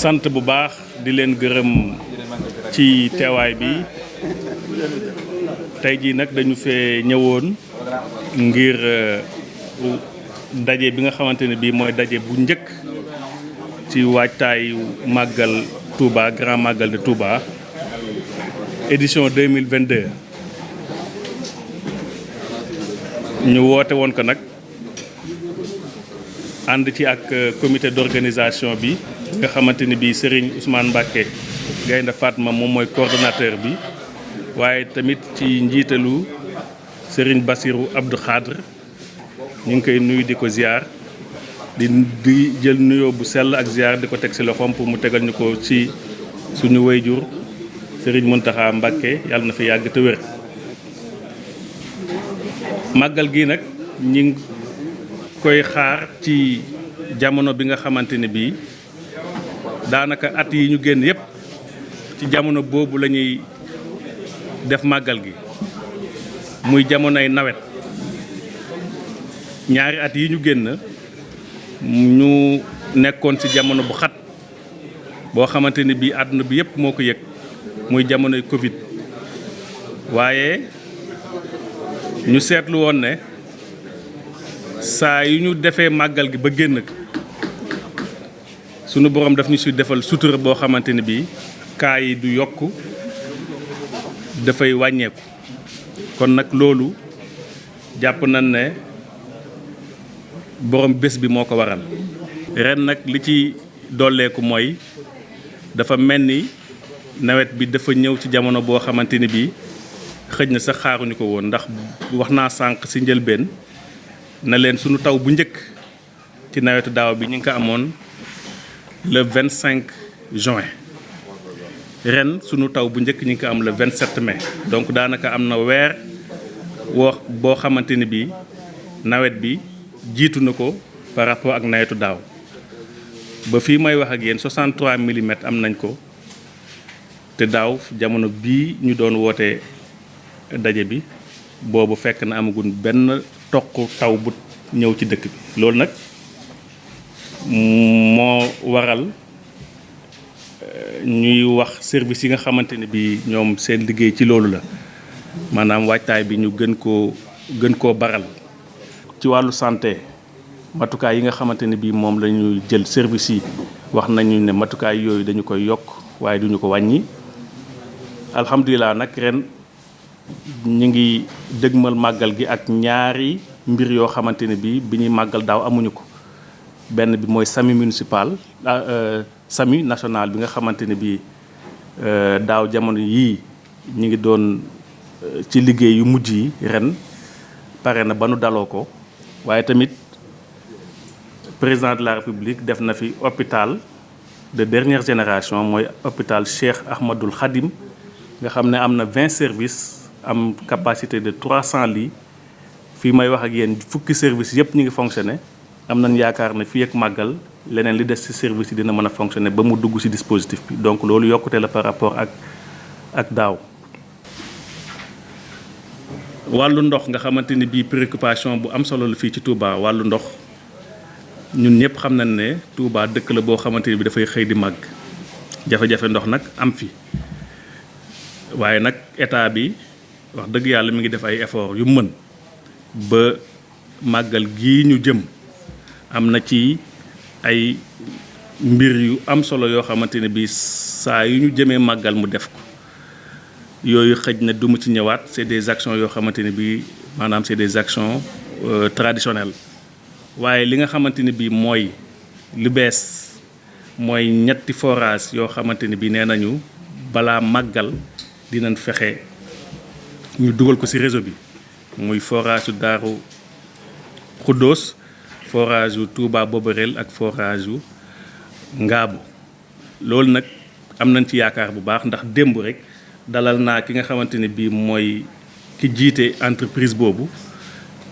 sant bu baax di leen gërëm ci teewaay bi tey jii nag dañu fee ñëwoon ngir daje bi nga xamante ne bii mooy daje bu njëkk ci waajtaayu màggal Touba Grand Magal de Touba édition 2022 ñu woote woon ko nag ànd ci ak comité d'organisation bi nga xamante ni bii Serigne Ousmane Mbacké Gaynde Fatma moom mooy coordonnateur bi waaye tamit ci njiitalu Serigne Bassirou Abdou Khadre ñu ngi koy nuyu di ko ziar di jël nuyoo bu sell ak ziar di ko teg ci loxoom pour mu tegal ñu ko ci suñu wayjur Serigne Mountakha Mbacké yàlla na fi yàgg te wér. màggal gi nag ñi ngi koy xaar ci jamono bi nga xamante ne bii daanaka at yi ñu génn yépp ci jamono boobu la ñuy def màggal gi muy jamonoy nawet ñaari at yi ñu génn ñu nekkoon ci jamono bu xat boo xamante ni bii àdduna bi yépp moo ko yëg muy jamonoy Covid waaye ñu seetlu woon ne saa yu ñu defee màggal gi ba génn sunu borom daf ñu si defal sutura boo xamante ni bii kaa yi du yokk dafay wàññeeku kon nag loolu jàpp nañ ne borom bés bi moo ko waral. ren nag li ci dolleeku mooy dafa mel ni nawet bi dafa ñëw ci jamono boo xamante ni bii xëj na sax xaaruñu ko woon ndax wax naa sànq ci njëlbeen na leen sunu taw bu njëkk ci nawetu daaw bi ñu ngi ko amoon le 25 juin ren sunu taw bu njëkk ñu ngi ko am le 27 mai donc daanaka am na weer boo xamante ni bii nawet bi jiitu na ko par rapport ak nawetu daaw ba fii may wax ak yéen 63 millimètres am nañ ko te daaw jamono bii ñu doon wootee daje bi boobu fekk na amagun benn toq taw bu ñëw ci dëkk bi loolu nag moo waral ñuy wax service yi nga xamante ne bi ñoom seen liggéey ci loolu la maanaam waajtaay bi ñu gën koo baral ci wàllu santé matukaay yi nga xamante ne bi moom la ñuy jël service yi wax nañu ne matukaay yooyu dañu koy yokk waaye duñu ko wàññi alhamdulilah nag ren ñu ngi dëgmal màggal gi ak ñaari mbir yoo xamante ne bi ñuy màggal daaw amuñu ko benn bi mooy SAMU municipal SAMU national bi nga xamante ne bi daaw jamono yii ñu ngi doon ci liggéey yu mujj yi ren pare na ba nu daloo ko waaye tamit président de la république def na fi hôpital de dernière génération mooy hôpital Cheikh Ahmadoul Khadim nga xam ne am na 20 services am capacité de 300 lits fii may wax ak yéen fukki services yëpp ñu ngi fonctionné am nañ yaakaar ne fii ak màggal leneen li des ci service yi dina mën a fonctionné ba mu dugg ci dispositif bi donc loolu yokkute la par rapport ak daaw. wàllu ndox nga xamante ni bii préoccupation bu am solo la fii ci Touba wàllu ndox ñun ñëpp xam nañ ne Touba dëkk la boo xamante ni bi dafay xëy di màgg jafe-jafe ndox nag am fi waaye nag état bi wax dëgg yàlla mi ngi def ay effort yu mën ba màggal gii ñu jëm am na ci ay mbir yu am solo yoo xamante ne bi saa yu ñu jëmee màggal mu def ko yooyu xëj na du mu ci ñëwaat c'est des actions yoo xamante ne bi maanaam c'est des actions traditionnelles waaye li nga xamante ne bi mooy lu bees mooy ñetti forage yoo xamante ne bi nee nañu balaa màggal dinañ fexe ñu dugal ko ci réseau bi muy forage yu Daaru Xuddoos forage yu Touba Boborel ak forage yu Ngaabu loolu nag am nañ ci yaakaar bu baax ndax démb rek dalal naa ki nga xamante ne bii mooy ki jiite entreprise boobu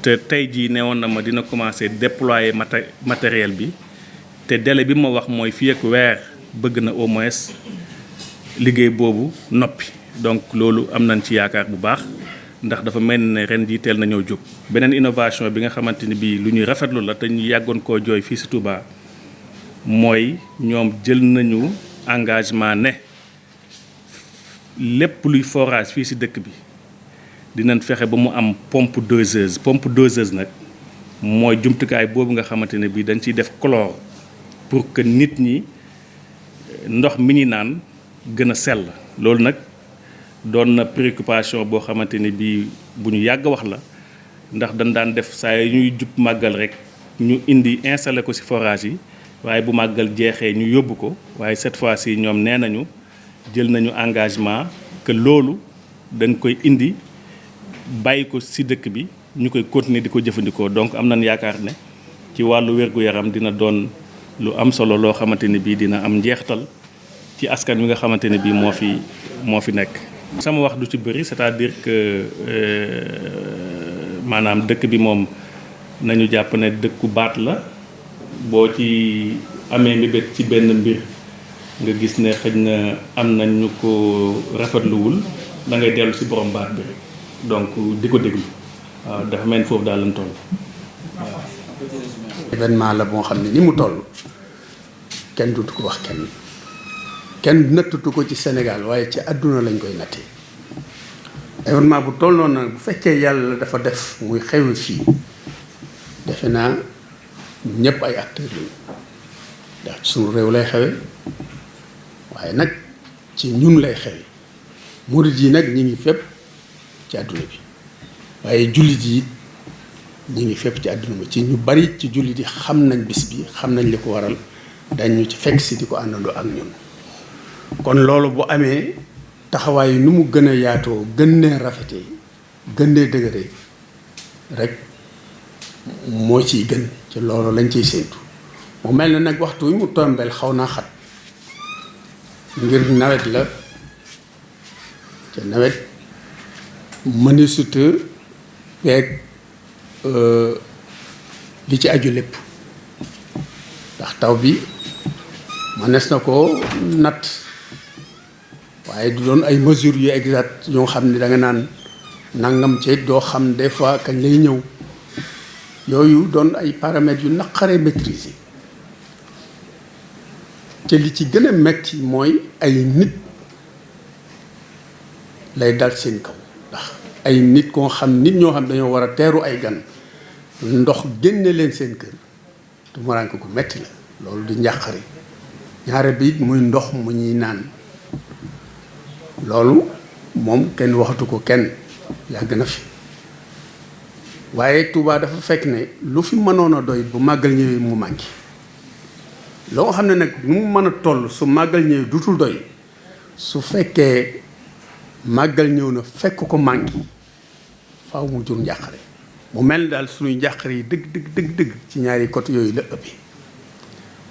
te tey jii newoon na ma dina commencer déployer matériel bi te délai bi ma wax mooy fii ak weer bëgg na au moins liggéey boobu noppi donc loolu am nañ ci yaakaar bu baax ndax dafa mel ne ren jii teel nañoo jóg. beneen innovation bi nga xamante ni bii lu ñuy rafetlu la te ñu yàggoon koo jooy fii ci Touba mooy ñoom jël nañu engagement ne lépp luy forage fii ci dëkk bi dinañ fexe ba mu am pompe doseuse nag mooy jumtukaay boobu nga xamante ne bii dañ ciy def chlore pour que nit ñi ndox mi ñi naan gën a sell. loolu nag doon na préoccupation boo xamante ne bii bu ñu yàgg wax la ndax dañ daan def saa yi ñuy jub màggal rek ñu indi installé ko ci forage yi waaye bu màggal jeexee ñu yóbbu ko waaye cette fois-ci ñoom nee nañu jël nañu engagement que loolu dañ koy indi bàyyi ko ci dëkk bi ñu koy continuer di ko jëfandikoo. donc am nañ yaakaar ne ci wàllu wér-gu-yaram dina doon lu am solo loo xamante ne bii dina am njeextal ci askan wi nga xamante ne bii moo fi nekk. sama wax du ci bëri c'est-à-dire que maanaam dëkk bi moom nañu jàpp ne dëkku baat la boo ci amee mbébét ci benn mbir nga gis ne xëj na am na ñu ko rafetluwul da ngay dellu ci borom baat bi rek donc di ko déglu waaw dafa mel foofu daal lañ toll waaw. événement la boo xam ne ni mu toll kenn dutu ko wax kenn nattatu ko ci Sénégal waaye ci àdduna lañ koy nattee événement bu toll noonu nag bu fekkee yàlla dafa def muy xewi fii defe naa ñëpp ay acteurs lañu ndax ci suñu réew lay xewe waaye nag ci ñun lay xewe murid yi nag ñi ngi fépp ci àdduna bi waaye jullit yi ñi ngi fépp ci àdduna bi ci ñu bari ci jullit yi xam nañ bis bi xam nañ li ko waral dañ ñu ci fekk si di ko àndandoo ak ñun. kon loolu bu amee taxawaay yi nu mu gën a yaatoo gën nee rafetee gën nee dëgëree rek moo ciy gën ci loolu lañ ciy séentu. mu mel na nag waxtu wi mu tombeel xaw naa xat ngir nawet la te nawet mënisuta peeg li ci aju lépp ndax taw bi mënees na ko natt waaye du doon ay mesures yu exact yoo xam ne da nga naan nangam ci doo xam des fois kañ lay ñëw yooyu doon ay paramètres yu naqaree maîtriser te li ci gën a metti mooy ay nit lay dal seen kaw ndax ay nit koo xam nit ñoo xam dañoo war a teeru ay gan ndox génne leen seen kër du maraanke ko metti la loolu di njàqare ñaare bi muy ndox mu ñuy naan loolu moom kenn waxatu ko kenn yàgg na fi waaye Touba dafa fekk ne lu fi mënoon a doy bu màggal ñëwee mu manqué loo xam ne nag nu mu mën a toll su màggal ñëwee dutul doy su fekkee màggal ñëw na fekk ko manqué faaw mu jur njàqare mu mel ni daal suñuy njàqare yi dëgg ci ñaari côté yooyu la ëppee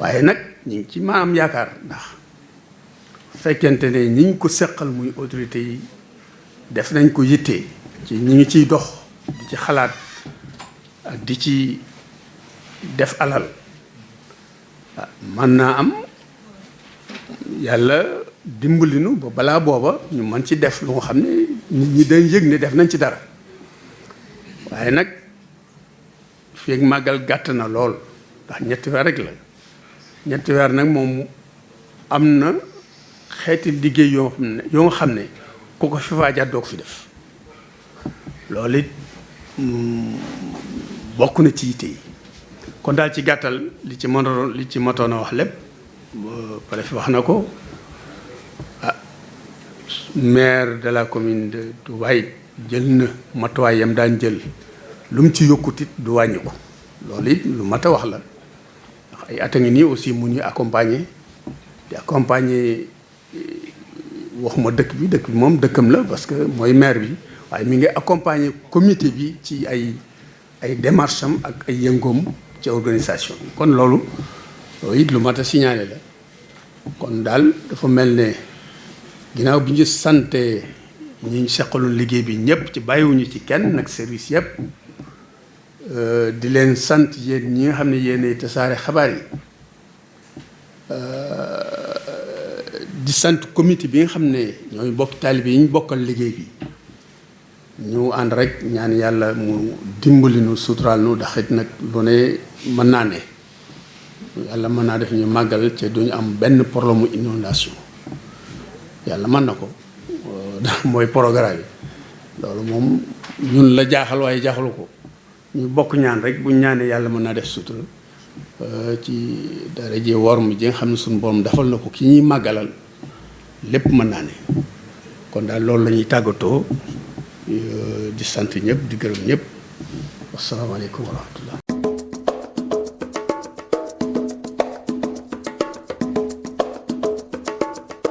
waaye nag ñu ngi ci maam yaakaar ndax fekkente ne ñi ñu ko seqal muy autorité yi def nañ ko yitte ci ñi ngi ciy dox di ci xalaat ak di ci def alal mën naa am yàlla dimbalinu ba balaa booba ñu mën ci def lu nga xam ne nit ñi dañ yëg ne def nañ ci dara waaye nag feeg màggal gàtt na lool ndax ñetti weer rek la ñetti weer nag moom am na xeeti liggéey yoo nga xam ne ku ko fi faajaat doo ko fi def loolu it bokk na ci yitte yi kon daal ci gàttal li ci matoon a wax lépp préfet wax na ko maire de la commune de Touba jël na matuwaay yam daan jël lu mu ci yokkut it du wàññi ko loolu it lu mat a wax la ndax ay at a ngi nii aussi mu ñuy accompagner di accompagner waxuma dëkk bi moom dëkkam la parce que mooy maire bi waaye mi ngi accompagner comité bi ci ay démarches am ak ay yëngoom ci organisation bi kon loolu it lu mat a signalé la kon daal dafa mel ne ginnaaw bi ñu sante ñi seqaloon liggéey bi ñëpp ci bàyyiwuñu ci kenn nag service yëpp di leen sant yéen ñi nga xam ne yéenay tasaare xabaar yi di sant comité bi nga xam ne ñooy bokk taalibe yi ñu bokkal liggéey bi ñu ànd rek ñaan yàlla mu dimbali nu suturaal nu ndax it nag lu ne mën naa ne yàlla mën naa def ñu màggal te duñu am benn problème mu inondation yàlla mën na ko mooy programme bi loolu moom ñun la jaaxal waaye jaaxalu ko ñu bokk ñaan rek buñ ñaanee yàlla mën naa def sutura ci dara ji wor mi ji nga xam ne suñu borom defal na ko ki ñuy màggalal lépp mën naa ne kon daal loolu la ñuy tàggatoo di sant ñëpp di gërëm ñëpp wasalaamaaleykum wa rahmatullah